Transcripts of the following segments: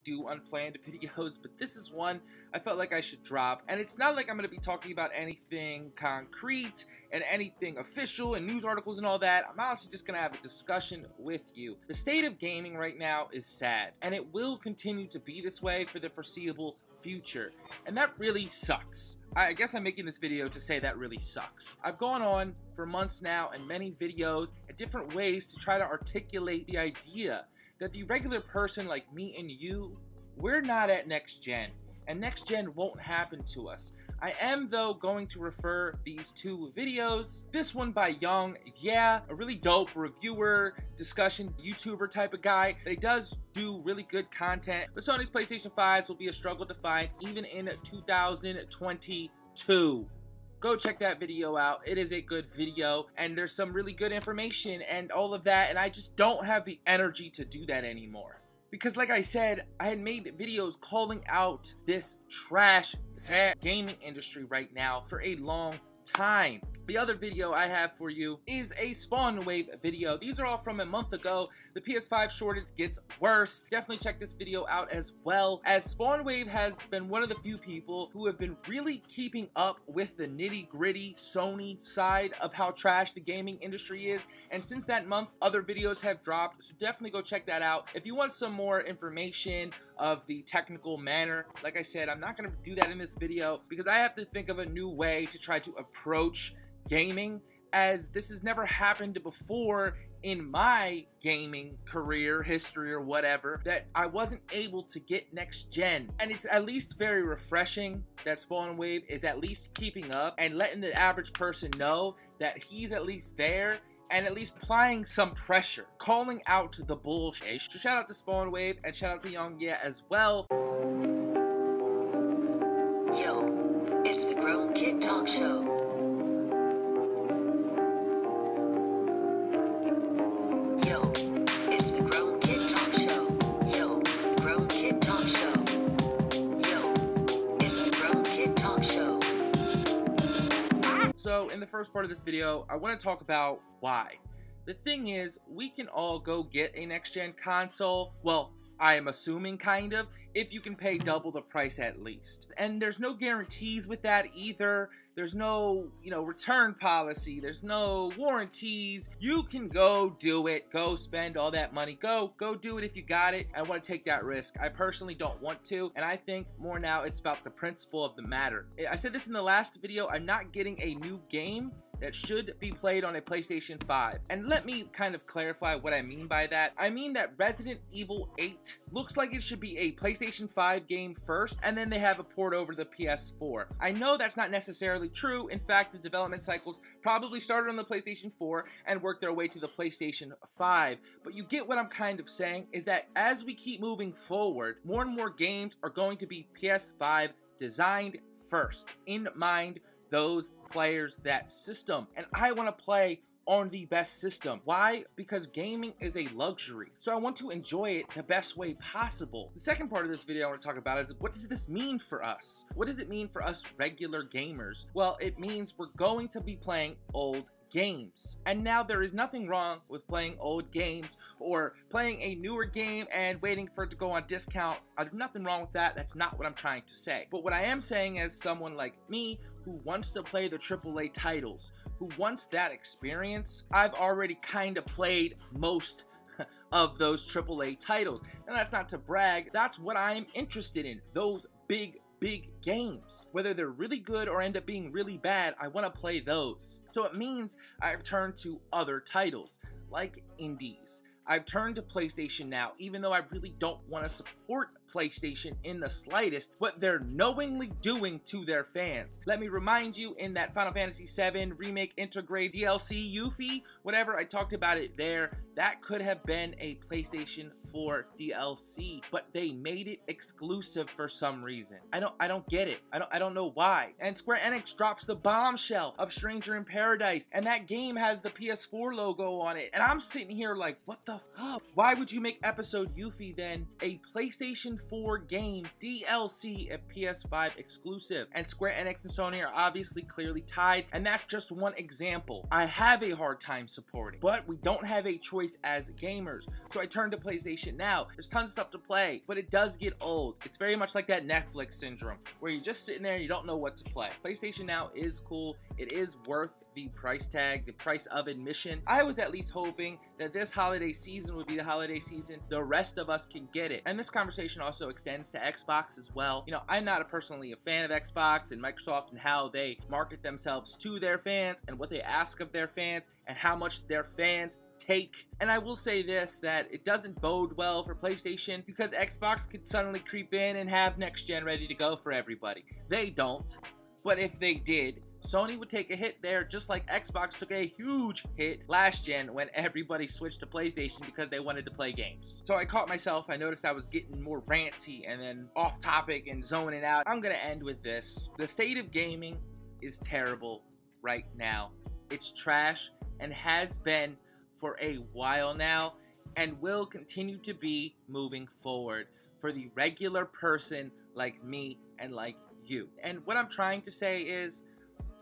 do unplanned videos, but this is one I felt like I should drop. And it's not like I'm going to be talking about anything concrete and anything official and news articles and all that. I'm honestly just going to have a discussion with you. The state of gaming right now is sad, and it will continue to be this way for the foreseeable future, and that really sucks. I guess I'm making this video to say that really sucks. I've gone on for months now and many videos and different ways to try to articulate the idea that the regular person like me and you, we're not at next gen, and next gen won't happen to us. I am, though, going to refer these two videos. This one by Young, yeah, a really dope reviewer, discussion, YouTuber type of guy. He does do really good content, but Sony's PlayStation 5s will be a struggle to find even in 2022. Go check that video out. It is a good video, and there's some really good information and all of that, and I just don't have the energy to do that anymore. Because like I said, I had made videos calling out this trash, sad gaming industry right now for a long time. The other video I have for you is a Spawnwave video. These are all from a month ago. The PS5 shortage gets worse. Definitely check this video out as well, as Spawnwave has been one of the few people who have been really keeping up with the nitty-gritty Sony side of how trash the gaming industry is. And since that month, other videos have dropped, so definitely go check that out. If you want some more information of the technical manner, like I said, I'm not going to do that in this video because I have to think of a new way to try to approach gaming, as this has never happened before in my gaming career history or whatever, that I wasn't able to get next gen. And it's at least very refreshing that Spawnwave is at least keeping up and letting the average person know that he's at least there and at least applying some pressure, calling out the bullshit. So shout out to Spawnwave and shout out to Young Yeah as well. Yo, it's the Grown Kid Talk Show. Yo, it's the Grown Kid Talk Show. Yo, Grown Kid Talk Show. Yo, it's the Grown Kid Talk Show. So in the first part of this video, I want to talk about why. The thing is, we can all go get a next-gen console. Well, I am assuming kind of, if you can pay double the price at least. And there's no guarantees with that either. There's no, return policy. There's no warranties. You can go do it. Go spend all that money. Go do it if you got it. I want to take that risk. I personally don't want to. And I think more now it's about the principle of the matter. I said this in the last video. I'm not getting a new game that should be played on a PlayStation 5. And let me kind of clarify what I mean by that. I mean that Resident Evil 8 looks like it should be a PlayStation 5 game first, and then they have a port over to the PS4. I know that's not necessarily true. In fact, the development cycles probably started on the PlayStation 4 and worked their way to the PlayStation 5. But you get what I'm kind of saying, is that as we keep moving forward, more and more games are going to be PS5 designed first, in mind those players, that system. And I want to play on the best system. Why? Because gaming is a luxury, so I want to enjoy it the best way possible. The second part of this video I want to talk about is, what does this mean for us? What does it mean for us regular gamers? Well, it means we're going to be playing old games. And now there is nothing wrong with playing old games or playing a newer game and waiting for it to go on discount. There's nothing wrong with that. That's not what I'm trying to say. But what I am saying, as someone like me who wants to play the AAA titles, who wants that experience, I've already kind of played most of those AAA titles. And that's not to brag, that's what I'm interested in, those big games. Whether they're really good or end up being really bad, I want to play those. So it means I've turned to other titles, like indies. I've turned to PlayStation now, even though I really don't want to support PlayStation in the slightest, what they're knowingly doing to their fans. Let me remind you, in that Final Fantasy VII Remake Intergrade DLC, Yuffie, whatever, I talked about it there, that could have been a PlayStation 4 DLC, but they made it exclusive for some reason. I don't get it. I don't know why. And Square Enix drops the bombshell of Stranger in Paradise, and that game has the PS4 logo on it. And I'm sitting here like, what the fuck? Why would you make Episode Yuffie then a PlayStation 4 game DLC, a PS5 exclusive? And Square Enix and Sony are obviously clearly tied, and that's just one example. I have a hard time supporting, but we don't have a choice choice as gamers. So I turned to PlayStation Now. There's tons of stuff to play, but it does get old. It's very much like that Netflix syndrome, where you're just sitting there and you don't know what to play. PlayStation Now is cool. It is worth the price tag, the price of admission. I was at least hoping that this holiday season would be the holiday season the rest of us can get it. And this conversation also extends to Xbox as well. You know, I'm not personally a fan of Xbox and Microsoft and how they market themselves to their fans and what they ask of their fans and how much their fans take. And I will say this, that it doesn't bode well for PlayStation, because Xbox could suddenly creep in and have next gen ready to go for everybody. They don't. But if they did, Sony would take a hit there, just like Xbox took a huge hit last gen when everybody switched to PlayStation because they wanted to play games. So I caught myself, I noticed I was getting more ranty and then off topic and zoning out. I'm gonna end with this. The state of gaming is terrible right now. It's trash and has been for a while now and will continue to be moving forward for the regular person like me and like you. And what I'm trying to say is,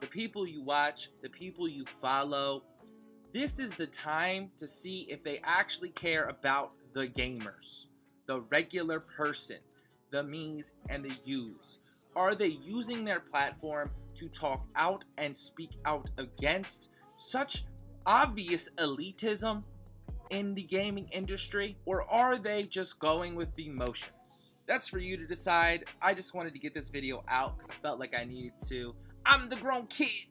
the people you watch, the people you follow, this is the time to see if they actually care about the gamers, the regular person, the me's and the you's. Are they using their platform to talk out and speak out against such obvious elitism in the gaming industry, or are they just going with the motions? That's for you to decide. I just wanted to get this video out because I felt like I needed to. I'm the grown kid.